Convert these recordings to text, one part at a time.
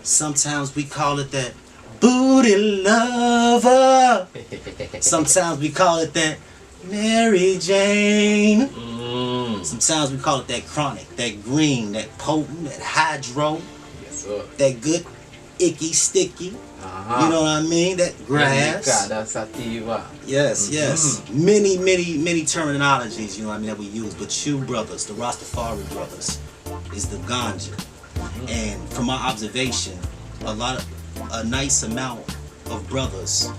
Sometimes we call it that booty lover. Sometimes we call it that Mary Jane. Sometimes we call it that chronic, that green, that potent, that hydro. Yes, sir. That good, icky, sticky. You know what I mean? That grass. Yes, yes. Many terminologies, you know what I mean, that we use. But you brothers, the Rastafari brothers, is the ganja. And from my observation, a nice amount of brothers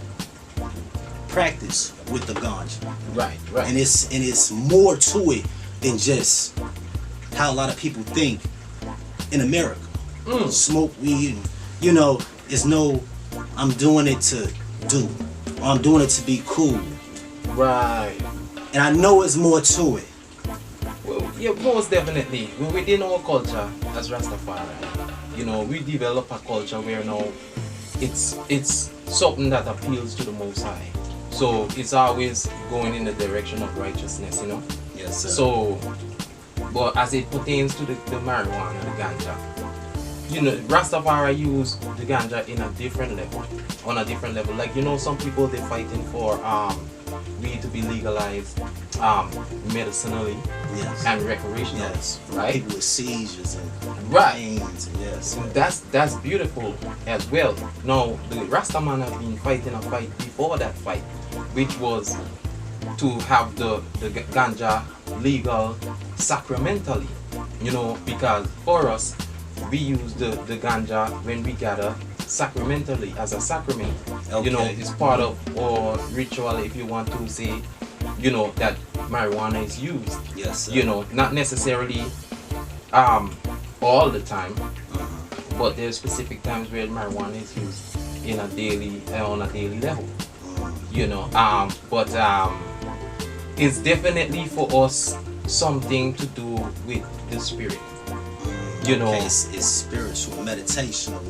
practice with the ganja. Right. And it's more to it than just how a lot of people think in America. Smoke weed, and, it's no, I'm doing it to do, or I'm doing it to be cool. Right. And I know it's more to it. Well, yeah, most definitely. Within our culture as Rastafari, we develop a culture where now it's something that appeals to the Most High. So it's always going in the direction of righteousness, Yes, sir. So, but as it pertains to the marijuana, the ganja, Rastafari use the ganja in a different level, on a different level. Like, some people, they're fighting for weed to be legalized medicinally and recreationally. Yes, right? People with seizures and right. pains, yes. That's beautiful as well. Now, the Rastaman have been fighting a fight before that fight, which was to have the ganja legal sacramentally, because for us, we use the ganja when we gather sacramentally as a sacrament. Okay. It's part of our ritual, if you want to say, that marijuana is used. Yes, sir. Not necessarily all the time, but there's specific times where marijuana is used on a daily level. But it's definitely for us something to do with the spirit. Okay, it's spiritual, meditational.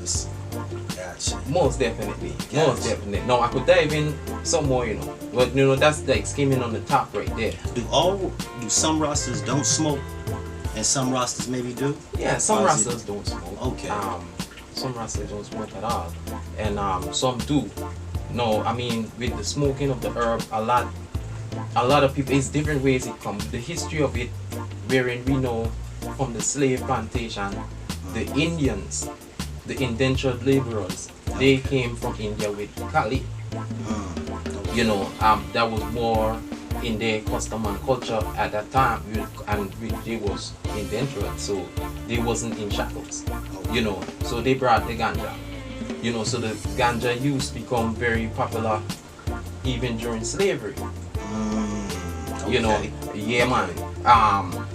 Gotcha. Most definitely. Gotcha. Most definitely. Now I could dive in some more, but that's like skimming on the top right there. Do some Rastas don't smoke, and some Rastas maybe do? Yeah, some Rastas don't smoke. Okay. Some Rastas don't smoke at all, and some do. No, I mean, with the smoking of the herb, a lot of people, it's different ways it comes. The history of it, wherein we know from the slave plantation, the Indians, the indentured laborers, they came from India with Kali. That was more in their custom and culture at that time, and they was indentured, so they wasn't in shackles. So they brought the ganja. So the ganja use become very popular even during slavery. Okay. Yeah, man.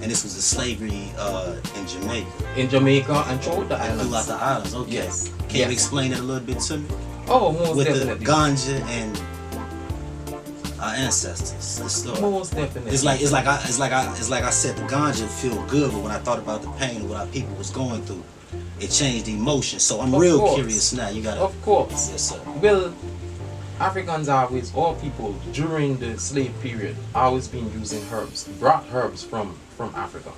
And this was a slavery in Jamaica. In Jamaica and throughout the islands. Throughout the islands, okay. Yes. Can you explain it a little bit to me? Oh, most with definitely. The ganja and our ancestors, the story. Most definitely. It's like I said, the ganja feel good, but when I thought about the pain of what our people was going through, it changed the emotion. So I'm curious now. You gotta. Of course. Yes, sir. Well, Africans always, all people during the slave period, always been using herbs, brought herbs from Africa.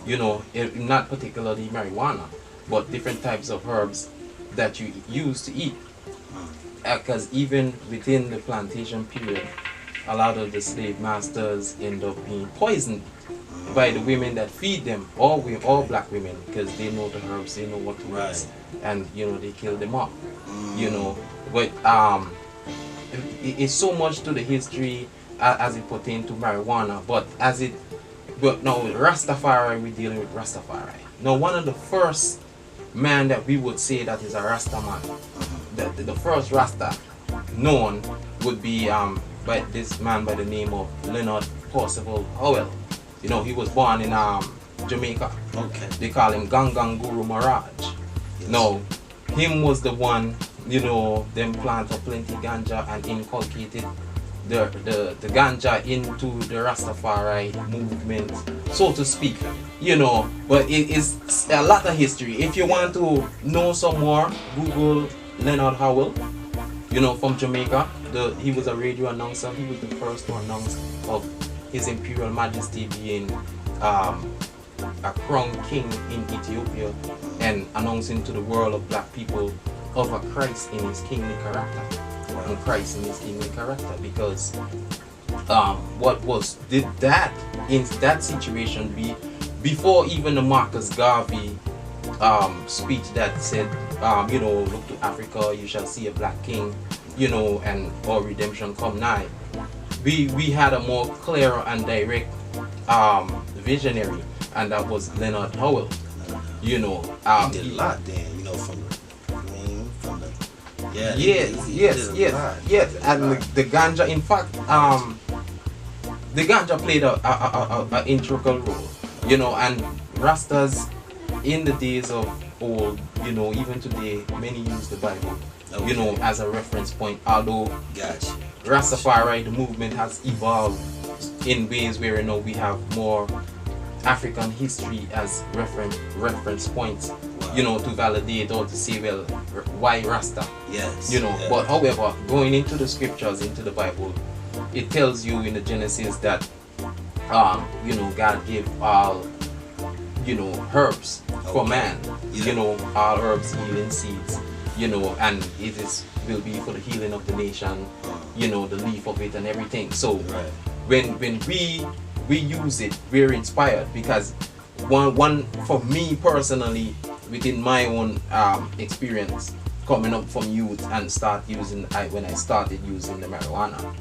Not particularly marijuana, but different types of herbs that you use to eat. Because even within the plantation period, a lot of the slave masters end up being poisoned by the women that feed them, all black women, because they know the herbs, they know what to use, and they kill them off. But it's so much to the history as it pertains to marijuana, but now Rastafari, we're dealing with Rastafari. Now, one of the first man that we would say that is a Rasta man, the first Rasta known would be by this man by the name of Leonard Percival Howell. He was born in Jamaica. Okay. They call him Gangang Guru Maharaj. Yes. Now, him was the one, them plant a plenty ganja and inculcated the ganja into the Rastafari movement, so to speak. But it is a lot of history. If you want to know some more, Google Leonard Howell, from Jamaica. He was a radio announcer. He was the first to announce of His Imperial Majesty being a crowned king in Ethiopia and announcing to the world of black people of a Christ in his kingly character. And Christ in his kingly character, because did that in that situation be before even the Marcus Garvey speech that said, look to Africa, you shall see a black king, and our redemption come nigh. We had a more clearer and direct visionary, and that was Leonard Howell. He did a lot then, yes. And the ganja, in fact, the ganja played a integral role, and Rastas in the days of old, even today, many use the Bible, as a reference point. Although Rastafari, the movement, has evolved in ways where we have more African history as reference points, to validate or to say, well, why Rasta? Yes. But however, going into the scriptures, into the Bible, it tells you in the Genesis that, God gave all, herbs for man, all herbs yielding seeds, and it will be for the healing of the nation, the leaf of it and everything. So when we use it, we're inspired, because one for me personally, within my own experience coming up from youth and when I started using the marijuana,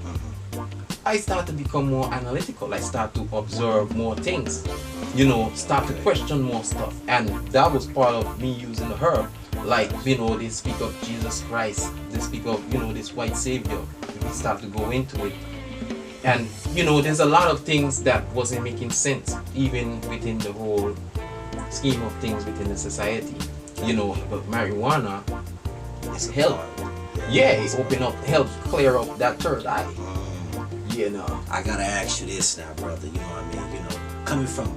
I start to become more analytical. I start to observe more things, start to question more stuff, and that was part of me using the herb. Like, they speak of Jesus Christ, they speak of, this white savior. We start to go into it. And, there's a lot of things that wasn't making sense, even within the whole scheme of things within the society. But marijuana is help. Yeah, it's help clear up that third eye. I gotta ask you this now, brother. Coming from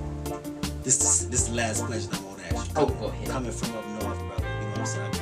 this is the last question I want to ask you. Go ahead. Coming from up north, brother. You know what I'm saying?